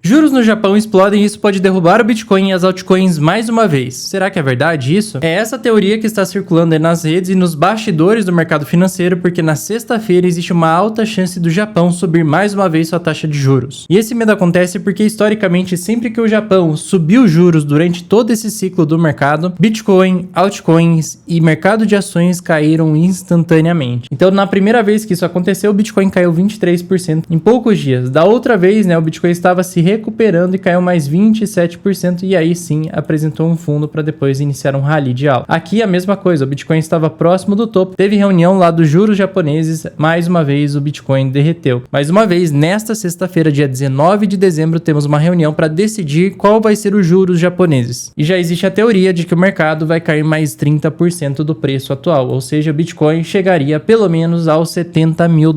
Juros no Japão explodem e isso pode derrubar o Bitcoin e as altcoins mais uma vez. Será que é verdade isso? É essa teoria que está circulando aí nas redes e nos bastidores do mercado financeiro, porque na sexta-feira existe uma alta chance do Japão subir mais uma vez sua taxa de juros. E esse medo acontece porque historicamente sempre que o Japão subiu juros durante todo esse ciclo do mercado, Bitcoin, altcoins e mercado de ações caíram instantaneamente. Então na primeira vez que isso aconteceu, o Bitcoin caiu 23% em poucos dias. Da outra vez, o Bitcoin estava se recuperando e caiu mais 27% e aí sim apresentou um fundo para depois iniciar um rally de alta. Aqui a mesma coisa, o Bitcoin estava próximo do topo, teve reunião lá dos juros japoneses, mais uma vez o Bitcoin derreteu. Mais uma vez, nesta sexta-feira, dia 19 de dezembro, temos uma reunião para decidir qual vai ser os juros japoneses. E já existe a teoria de que o mercado vai cair mais 30% do preço atual, ou seja, o Bitcoin chegaria pelo menos aos $70 mil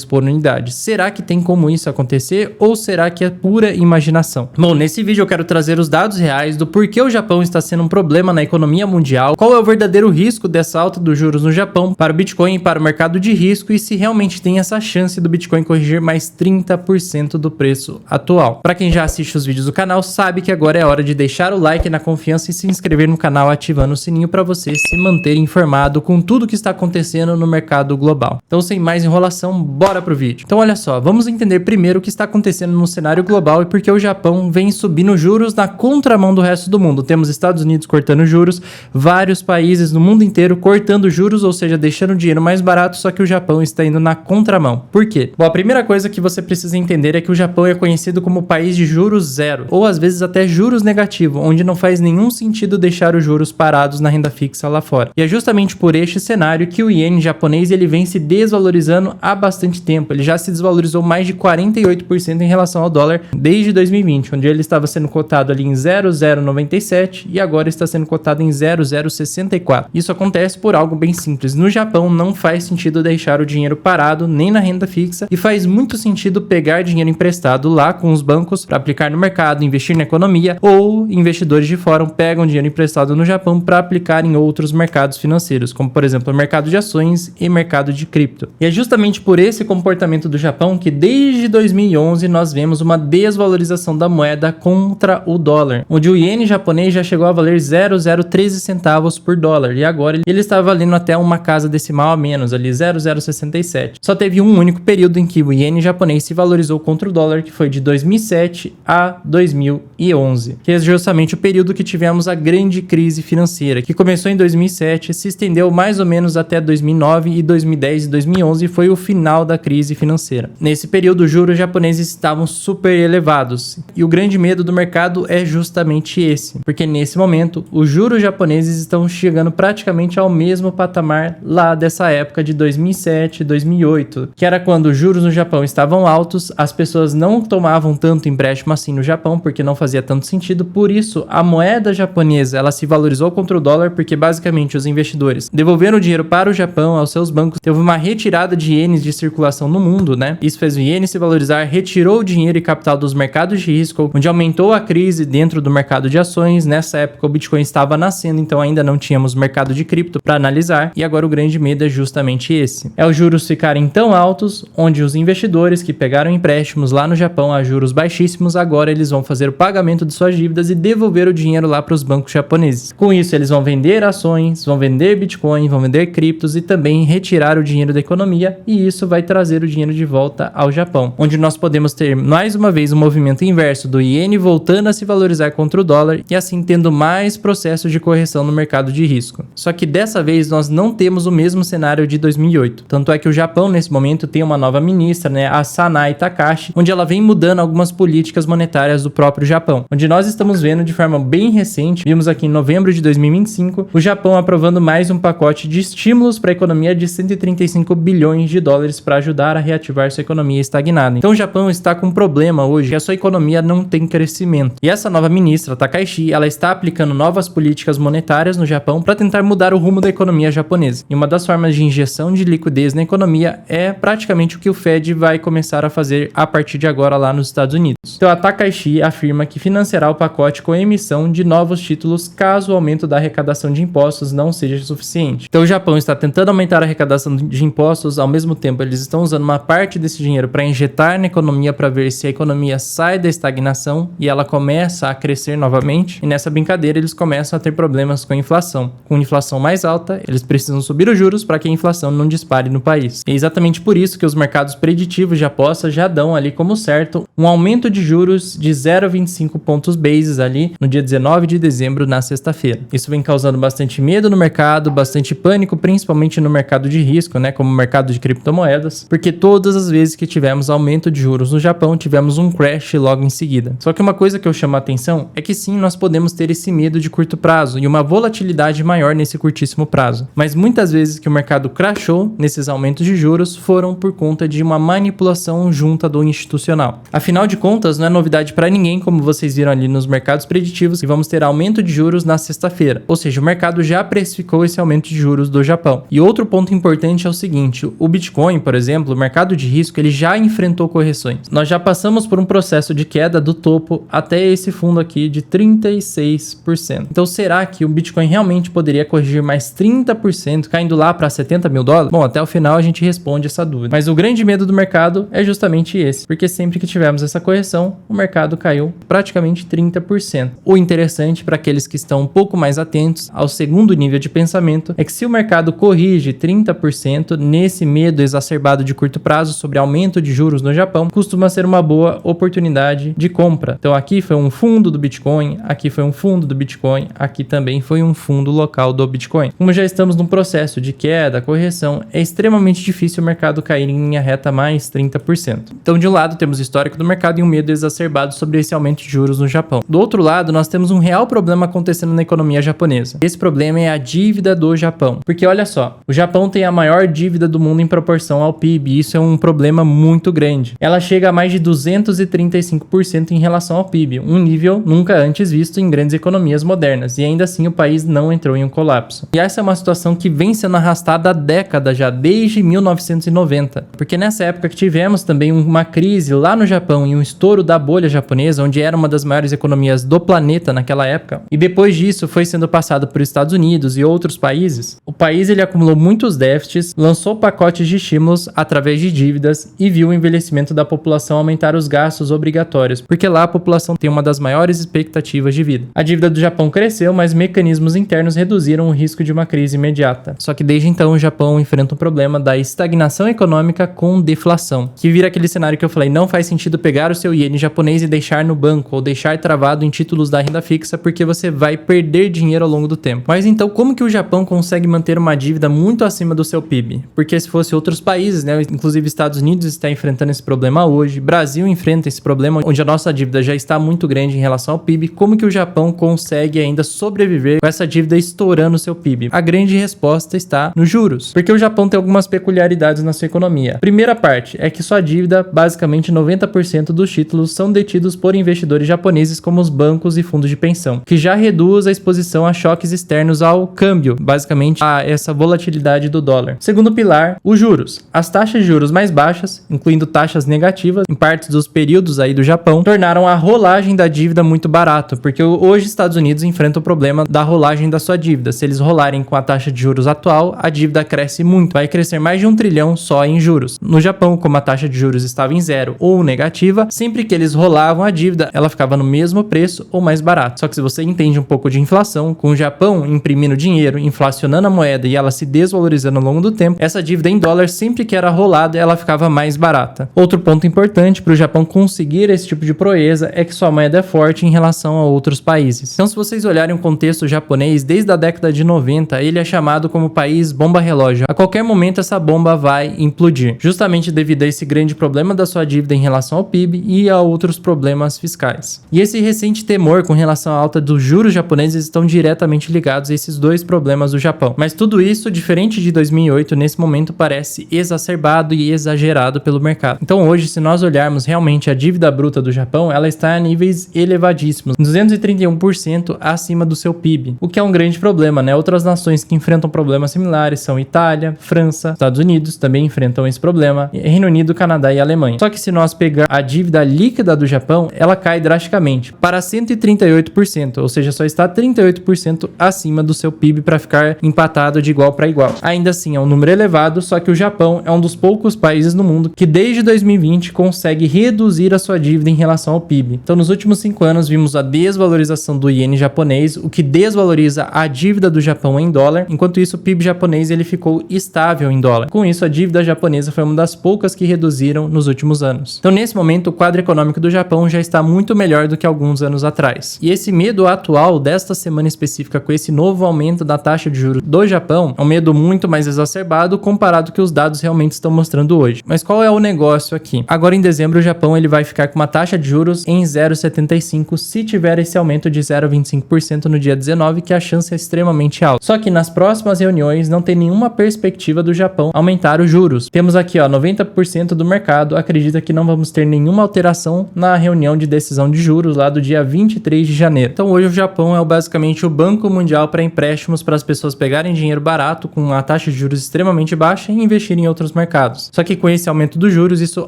por unidade. Será que tem como isso acontecer ou será que é pura imaginação? Bom, nesse vídeo eu quero trazer os dados reais do porquê o Japão está sendo um problema na economia mundial, qual é o verdadeiro risco dessa alta dos juros no Japão para o Bitcoin e para o mercado de risco e se realmente tem essa chance do Bitcoin corrigir mais 30% do preço atual. Para quem já assiste os vídeos do canal, sabe que agora é hora de deixar o like na confiança e se inscrever no canal ativando o sininho para você se manter informado com tudo que está acontecendo no mercado global. Então, sem mais enrolação, bora pro vídeo. Então, olha só, vamos entender primeiro o que está acontecendo no cenário global e porque o Japão vem subindo juros na contramão do resto do mundo. Temos Estados Unidos cortando juros, vários países no mundo inteiro cortando juros, ou seja, deixando o dinheiro mais barato, só que o Japão está indo na contramão. Por quê? Bom, a primeira coisa que você precisa entender é que o Japão é conhecido como país de juros zero, ou às vezes até juros negativo, onde não faz nenhum sentido deixar os juros parados na renda fixa lá fora. E é justamente por este cenário que o iene japonês ele vem se desvalorizando há bastante tempo. Ele já se desvalorizou mais de 48% em relação ao dólar desde 2020, onde ele estava sendo cotado ali em 0,097 e agora está sendo cotado em 0,064. Isso acontece por algo bem simples. No Japão não faz sentido deixar o dinheiro parado nem na renda fixa e faz muito sentido pegar dinheiro emprestado lá com os bancos para aplicar no mercado, investir na economia, ou investidores de fora pegam dinheiro emprestado no Japão para aplicar em outros mercados financeiros, como por exemplo o mercado de ações e mercado de cripto. E é justamente por esse comportamento do Japão que desde 2011 nós vemos uma desvalorização da moeda contra o dólar, onde o iene japonês já chegou a valer 0,013 centavos por dólar e agora ele está valendo até uma casa decimal a menos, ali 0,067. Só teve um único período em que o iene japonês se valorizou contra o dólar, que foi de 2007 a 2011, que é justamente o período que tivemos a grande crise financeira, que começou em 2007, se estendeu mais ou menos até 2009 e 2010 e 2011 foi o final da crise financeira. Nesse período, os juros japoneses estavam super elevados e o grande medo do mercado é justamente esse, porque nesse momento os juros japoneses estão chegando praticamente ao mesmo patamar lá dessa época de 2007, 2008, que era quando os juros no Japão estavam altos, as pessoas não tomavam tanto empréstimo assim no Japão porque não fazia tanto sentido, por isso a moeda japonesa ela se valorizou contra o dólar porque basicamente os investidores devolveram o dinheiro para o Japão, aos seus bancos, teve uma retirada de ienes de circulação no mundo, Isso fez o iene se valorizar, retirou o dinheiro e capital dos mercados de risco, onde aumentou a crise dentro do mercado de ações. Nessa época o Bitcoin estava nascendo, então ainda não tínhamos mercado de cripto para analisar e agora o grande medo é justamente esse. É os juros ficarem tão altos, onde os investidores que pegaram empréstimos lá no Japão a juros baixíssimos, agora eles vão fazer o pagamento de suas dívidas e devolver o dinheiro lá para os bancos japoneses. Com isso eles vão vender ações, vão vender Bitcoin, vão vender criptos e também retirar o dinheiro da economia e isso vai trazer o dinheiro de volta ao Japão, onde nós podemos ter mais uma vez um movimento inverso do iene voltando a se valorizar contra o dólar e assim tendo mais processos de correção no mercado de risco. Só que dessa vez nós não temos o mesmo cenário de 2008. Tanto é que o Japão nesse momento tem uma nova ministra, a Sanae Takahashi, onde ela vem mudando algumas políticas monetárias do próprio Japão, onde nós estamos vendo de forma bem recente, vimos aqui em novembro de 2025, o Japão aprovando mais um pacote de estímulos para a economia de 135 bilhões de dólares para ajudar a reativar sua economia estagnada. Então o Japão está com um problema hoje, que a sua economia não tem crescimento. E essa nova ministra, Takahashi, ela está aplicando novas políticas monetárias no Japão para tentar mudar o rumo da economia japonesa. E uma das formas de injeção de liquidez na economia é praticamente o que o Fed vai começar a fazer a partir de agora lá nos Estados Unidos. Então a Takahashi afirma que financiará o pacote com a emissão de novos títulos caso o aumento da arrecadação de impostos não seja suficiente. Então o Japão está tentando aumentar a arrecadação de impostos, ao mesmo tempo eles estão usando uma parte desse dinheiro para injetar na economia para ver se a economia sai da estagnação e ela começa a crescer novamente, e nessa brincadeira eles começam a ter problemas com a inflação. Com inflação mais alta, eles precisam subir os juros para que a inflação não dispare no país. É exatamente por isso que os mercados preditivos de aposta já dão ali como certo um aumento de juros de 0,25 pontos bases ali no dia 19 de dezembro, na sexta-feira. Isso vem causando bastante medo no mercado, bastante pânico, principalmente no mercado de risco, né, como o mercado de criptomoedas, porque todas as vezes que tivemos aumento de juros no Japão, tivemos um crash logo em seguida. Só que uma coisa que eu chamo a atenção é que sim, nós podemos ter esse medo de curto prazo e uma volatilidade maior nesse curtíssimo prazo. Mas muitas vezes que o mercado crashou nesses aumentos de juros foram por conta de uma manipulação junta do institucional. Afinal de contas, não é novidade para ninguém, como vocês viram ali nos mercados preditivos, que vamos ter aumento de juros na sexta-feira. Ou seja, o mercado já precificou esse aumento de juros do Japão. E outro ponto importante é o seguinte: o Bitcoin, por exemplo, o mercado de risco, ele já enfrentou correções. Nós já passamos por um processo de queda do topo até esse fundo aqui de 36%. Então, será que o Bitcoin realmente poderia corrigir mais 30%, caindo lá para 70 mil dólares? Bom, até o final a gente responde essa dúvida. Mas o grande medo do mercado é justamente esse, porque sempre que tivemos essa correção, o mercado caiu praticamente 30%. O interessante para aqueles que estão um pouco mais atentos ao segundo nível de pensamento é que se o mercado corrige 30% nesse medo exacerbado de curto prazo sobre aumento de juros no Japão, costuma ser uma boa oportunidade de compra. Então aqui foi um fundo do Bitcoin, aqui foi um fundo do Bitcoin, aqui também foi um fundo local do Bitcoin. Como já estamos num processo de queda, correção, é extremamente difícil o mercado cair em linha reta mais 30%. Então de um lado temos o histórico do mercado e um medo exacerbado sobre esse aumento de juros no Japão. Do outro lado, nós temos um real problema acontecendo na economia japonesa. Esse problema é a dívida do Japão. Porque olha só, o Japão tem a maior dívida do mundo em proporção ao PIB, e isso é um problema muito grande. Ela chega a mais de 235% em relação ao PIB, um nível nunca antes visto em grandes economias modernas, e ainda assim o país não entrou em um colapso. E essa é uma situação que vem sendo arrastada há décadas já, desde 1990. Porque nessa época que tivemos também uma crise lá no Japão e um estouro da bolha japonesa, onde era uma das maiores economias do planeta naquela época, e depois disso foi sendo passado por Estados Unidos e outros países, o país ele acumulou muitos déficits, lançou pacotes de estímulos através de dívidas e viu o envelhecimento da população aumentar os gastos obrigatórios, porque lá a população tem uma das maiores expectativas de vida. A dívida do Japão cresceu, mas mecanismos internos reduziram o risco de uma crise imediata. Só que desde então o Japão enfrenta um problema da estagnação econômica com deflação, que vira aquele cenário que eu falei, não faz sentido pegar o seu iene japonês e deixar no banco, ou deixar travado em títulos da renda fixa, porque você vai perder dinheiro ao longo do tempo. Mas então, como que o Japão consegue manter uma dívida muito acima do seu PIB? Porque se fosse outros países, né, inclusive Estados Unidos está enfrentando esse problema hoje, Brasil enfrenta esse problema, onde a nossa dívida já está muito grande em relação ao PIB, como que o Japão consegue ainda sobreviver com essa dívida estourando o seu PIB? A grande resposta está nos juros, porque o Japão tem algumas peculiaridades na sua economia. Primeira parte é que sua dívida, basicamente 90% dos títulos são detidos por investidores japoneses como os bancos e fundos de pensão, que já reduz a exposição a choques externos ao câmbio, basicamente a essa volatilidade do dólar. Segundo pilar, os juros. As taxas de juros mais baixas, incluindo taxas negativas em partes dos períodos aí do Japão, tornaram a rolagem da dívida muito barato, porque hoje os Estados Unidos enfrentam o problema da rolagem da sua dívida. Se eles rolarem com a taxa de juros atual, a dívida cresce muito, vai crescer mais de 1 trilhão só em juros. No Japão, como a taxa de juros estava em zero ou negativa, sempre que eles rolavam a dívida, ela ficava no mesmo preço ou mais barato. Só que se você entende um pouco de inflação, com o Japão imprimindo dinheiro, inflacionando a moeda e ela se desvalorizando ao longo do tempo, essa dívida em dólar, sempre que era rolada, ela ficava mais barata. Outro ponto importante para o Japão conseguir esse tipo de proeza é que sua moeda é forte em relação a outros países. Então, se vocês olharem o contexto japonês, desde a década de 90, ele é chamado como país bomba relógio. A qualquer momento essa bomba vai implodir, justamente devido a esse grande problema da sua dívida em relação ao PIB e a outros problemas fiscais. E esse recente temor com relação à alta dos juros japoneses estão diretamente ligados a esses dois problemas do Japão. Mas tudo isso, diferente de 2008, nesse momento parece exacerbado e exagerado pelo mercado. Então hoje, se nós olharmos realmente a dívida bruta do Japão, ela está a níveis elevadíssimos, 231% acima do seu PIB, o que é um grande problema, né? Outras nações que enfrentam problemas similares são Itália, França, Estados Unidos também enfrentam esse problema, Reino Unido, Canadá e Alemanha. Só que se nós pegar a dívida líquida do Japão, ela cai drasticamente para 138%, ou seja, só está 38% acima do seu PIB para ficar empatado de igual para igual. Ainda assim, é um número elevado, só que o Japão é um dos poucos países no mundo que desde 2020 consegue reduzir a sua sua dívida em relação ao PIB. Então, nos últimos 5 anos, vimos a desvalorização do iene japonês, o que desvaloriza a dívida do Japão em dólar. Enquanto isso, o PIB japonês ele ficou estável em dólar. Com isso, a dívida japonesa foi uma das poucas que reduziram nos últimos anos. Então, nesse momento, o quadro econômico do Japão já está muito melhor do que alguns anos atrás. E esse medo atual desta semana específica com esse novo aumento da taxa de juros do Japão é um medo muito mais exacerbado comparado com o que os dados realmente estão mostrando hoje. Mas qual é o negócio aqui? Agora em dezembro o Japão ele vai ficar com uma taxa de juros em 0,75 se tiver esse aumento de 0,25% no dia 19, que a chance é extremamente alta. Só que nas próximas reuniões não tem nenhuma perspectiva do Japão aumentar os juros. Temos aqui 90% do mercado acredita que não vamos ter nenhuma alteração na reunião de decisão de juros lá do dia 23 de janeiro. Então hoje o Japão é basicamente o Banco Mundial para empréstimos para as pessoas pegarem dinheiro barato com uma taxa de juros extremamente baixa e investir em outros mercados. Só que com esse aumento dos juros, isso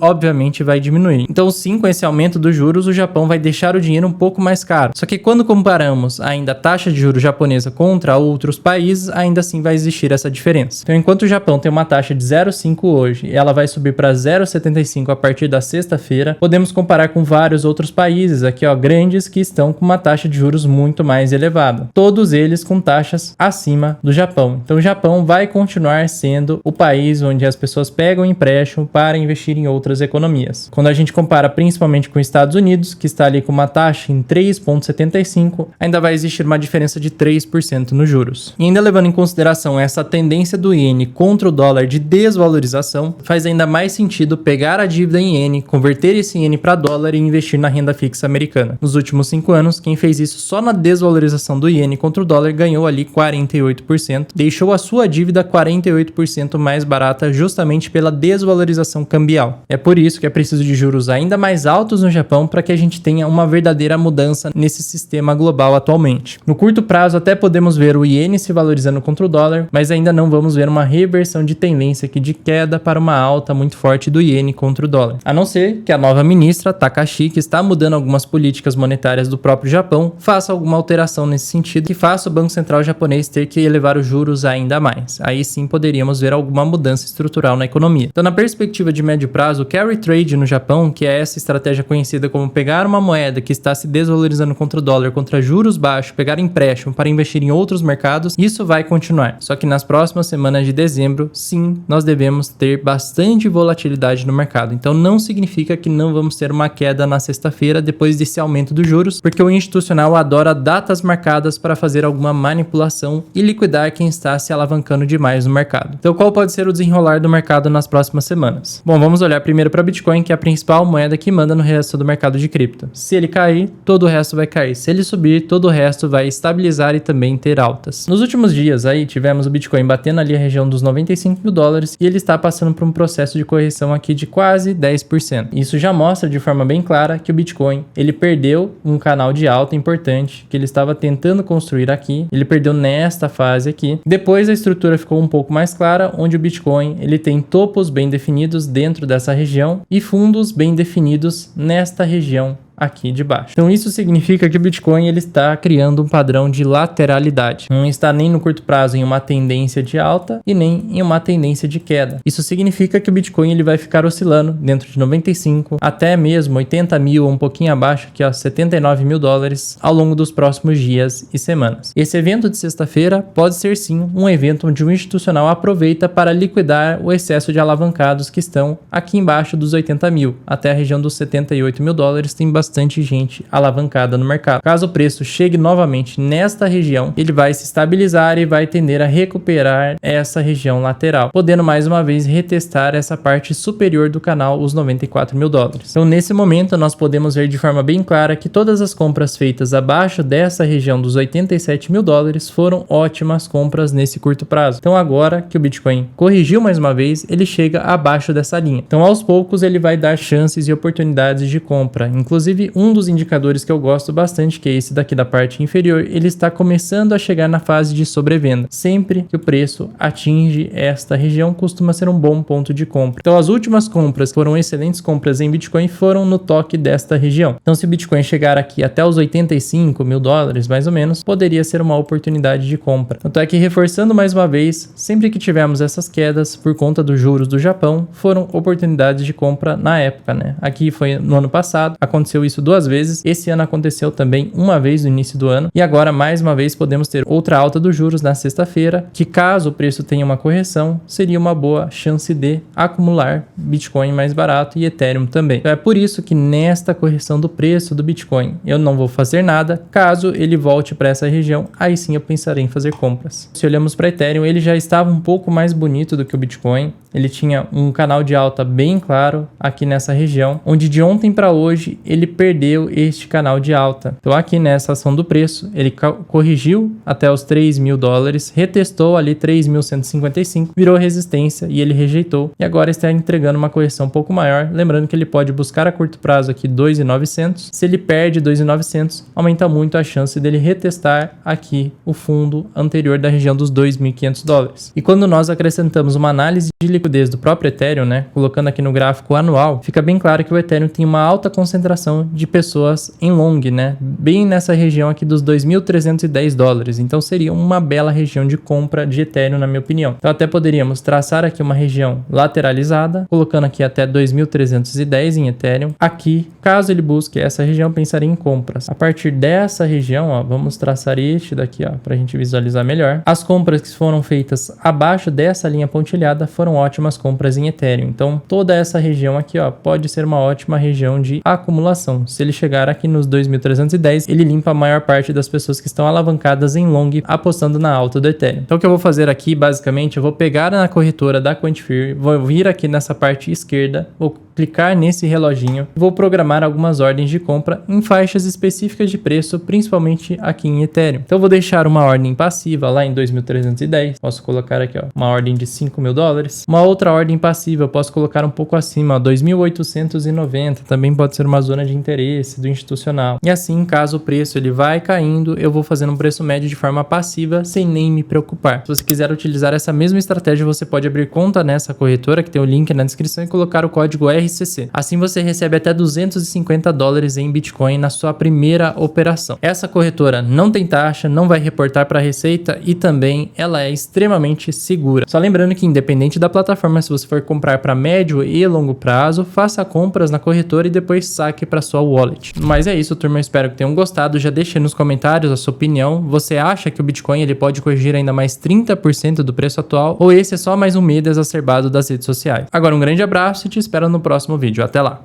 obviamente vai diminuir. Então sim, com esse aumento dos juros, o Japão vai deixar o dinheiro um pouco mais caro. Só que quando comparamos ainda a taxa de juros japonesa contra outros países, ainda assim vai existir essa diferença. Então enquanto o Japão tem uma taxa de 0,5 hoje e ela vai subir para 0,75 a partir da sexta-feira, podemos comparar com vários outros países aqui, grandes, que estão com uma taxa de juros muito mais elevada. Todos eles com taxas acima do Japão. Então o Japão vai continuar sendo o país onde as pessoas pegam empréstimo para investir em outras economias. Quando a gente compara principalmente com os Estados Unidos, que está ali com uma taxa em 3,75, ainda vai existir uma diferença de 3% nos juros. E ainda levando em consideração essa tendência do iene contra o dólar de desvalorização, faz ainda mais sentido pegar a dívida em iene, converter esse iene para dólar e investir na renda fixa americana. Nos últimos 5 anos, quem fez isso só na desvalorização do iene contra o dólar ganhou ali 48%, deixou a sua dívida 48% mais barata justamente pela desvalorização cambial. É por isso que é preciso de juros ainda mais altos no Japão para que a gente tenha uma verdadeira mudança nesse sistema global atualmente. No curto prazo até podemos ver o iene se valorizando contra o dólar, mas ainda não vamos ver uma reversão de tendência aqui de queda para uma alta muito forte do iene contra o dólar. A não ser que a nova ministra Takashi, que está mudando algumas políticas monetárias do próprio Japão, faça alguma alteração nesse sentido que faça o Banco Central japonês ter que elevar os juros ainda mais. Aí sim poderíamos ver alguma mudança estrutural na economia. Então, na perspectiva de médio prazo, o carry trade no Japão, que é essa estratégia conhecida como pegar uma moeda que está se desvalorizando contra o dólar, contra juros baixos, pegar empréstimo para investir em outros mercados, isso vai continuar. Só que nas próximas semanas de dezembro, sim, nós devemos ter bastante volatilidade no mercado. Então não significa que não vamos ter uma queda na sexta-feira depois desse aumento dos juros, porque o institucional adora datas marcadas para fazer alguma manipulação e liquidar quem está se alavancando demais no mercado. Então qual pode ser o desenrolar do mercado nas próximas semanas? Bom, vamos olhar primeiro para Bitcoin, que é a principal moeda que manda no resto do mercado de cripto. Se ele cair, todo o resto vai cair. Se ele subir, todo o resto vai estabilizar e também ter altas. Nos últimos dias aí tivemos o Bitcoin batendo ali a região dos 95 mil dólares e ele está passando por um processo de correção aqui de quase 10%. Isso já mostra de forma bem clara que o Bitcoin ele perdeu um canal de alta importante que ele estava tentando construir aqui. Ele perdeu nesta fase aqui. Depois a estrutura ficou um pouco mais clara, onde o Bitcoin ele tem topos bem definidos dentro dessa região e fundos bem definidos nesta região aqui de baixo. Então isso significa que o Bitcoin ele está criando um padrão de lateralidade. Não está nem no curto prazo em uma tendência de alta e nem em uma tendência de queda. Isso significa que o Bitcoin ele vai ficar oscilando dentro de 95 até mesmo 80 mil, um pouquinho abaixo, aqui 79 mil dólares ao longo dos próximos dias e semanas. Esse evento de sexta-feira pode ser sim um evento onde o institucional aproveita para liquidar o excesso de alavancados que estão aqui embaixo dos 80 mil até a região dos 78 mil dólares. Tem bastante gente alavancada no mercado. Caso o preço chegue novamente nesta região, ele vai se estabilizar e vai tender a recuperar essa região lateral, podendo mais uma vez retestar essa parte superior do canal, os 94 mil dólares. Então nesse momento nós podemos ver de forma bem clara que todas as compras feitas abaixo dessa região dos 87 mil dólares foram ótimas compras nesse curto prazo. Então agora que o Bitcoin corrigiu mais uma vez, ele chega abaixo dessa linha. Então aos poucos ele vai dar chances e oportunidades de compra, inclusive Inclusive, um dos indicadores que eu gosto bastante, que é esse daqui da parte inferior, ele está começando a chegar na fase de sobrevenda. Sempre que o preço atinge esta região, costuma ser um bom ponto de compra. Então, as últimas compras que foram excelentes compras em Bitcoin foram no toque desta região. Então, se o Bitcoin chegar aqui até os 85 mil dólares, mais ou menos, poderia ser uma oportunidade de compra. Tanto é que, reforçando mais uma vez, sempre que tivemos essas quedas por conta dos juros do Japão, foram oportunidades de compra na época, né? Aqui foi no ano passado, aconteceu isso 2 vezes, esse ano aconteceu também uma vez no início do ano, e agora mais uma vez podemos ter outra alta dos juros na sexta-feira, que caso o preço tenha uma correção, seria uma boa chance de acumular Bitcoin mais barato e Ethereum também. Então é por isso que nesta correção do preço do Bitcoin eu não vou fazer nada, caso ele volte para essa região, aí sim eu pensarei em fazer compras. Se olhamos para Ethereum, ele já estava um pouco mais bonito do que o Bitcoin, ele tinha um canal de alta bem claro aqui nessa região, onde de ontem para hoje ele perdeu este canal de alta. Então aqui nessa ação do preço, ele corrigiu até os 3 mil dólares, retestou ali 3.155, virou resistência e ele rejeitou, e agora está entregando uma correção um pouco maior, lembrando que ele pode buscar a curto prazo aqui 2.900, se ele perde 2.900, aumenta muito a chance dele retestar aqui o fundo anterior da região dos 2.500 dólares. E quando nós acrescentamos uma análise de liquidez do próprio Ethereum, né, colocando aqui no gráfico anual, fica bem claro que o Ethereum tem uma alta concentração de pessoas em long, né, bem nessa região aqui dos 2.310 dólares, então seria uma bela região de compra de Ethereum, na minha opinião. Então até poderíamos traçar aqui uma região lateralizada, colocando aqui até 2.310 em Ethereum. Aqui, caso ele busque essa região, pensaria em compras. A partir dessa região, ó, vamos traçar este daqui, ó, para a gente visualizar melhor. As compras que foram feitas abaixo dessa linha pontilhada foram ótimas compras em Ethereum. Então, toda essa região aqui, ó, pode ser uma ótima região de acumulação. Se ele chegar aqui nos 2.310, ele limpa a maior parte das pessoas que estão alavancadas em long, apostando na alta do Ethereum. Então, o que eu vou fazer aqui, basicamente, eu vou pegar na corretora da Quantifier, vou vir aqui nessa parte esquerda, vou clicar nesse reloginho, vou programar algumas ordens de compra em faixas específicas de preço, principalmente aqui em Ethereum. Então, eu vou deixar uma ordem passiva lá em 2.310, posso colocar aqui, ó, uma ordem de 5 mil dólares. Uma outra ordem passiva eu posso colocar um pouco acima, ó, 2.890, também pode ser uma zona de interesse do institucional. E assim, caso o preço ele vai caindo, eu vou fazendo um preço médio de forma passiva, sem nem me preocupar. Se você quiser utilizar essa mesma estratégia, você pode abrir conta nessa corretora, que tem o link na descrição, e colocar o código RCC. Assim você recebe até 250 dólares em Bitcoin na sua primeira operação. Essa corretora não tem taxa, não vai reportar para a Receita e também ela é extremamente segura. Só lembrando que independente da plataforma, se você for comprar para médio e longo prazo, faça compras na corretora e depois saque para sua wallet. Mas é isso, turma, eu espero que tenham gostado. Já deixe nos comentários a sua opinião. Você acha que o Bitcoin ele pode corrigir ainda mais 30% do preço atual, ou esse é só mais um medo exacerbado das redes sociais? Agora um grande abraço e te espero no próximo vídeo. Até lá!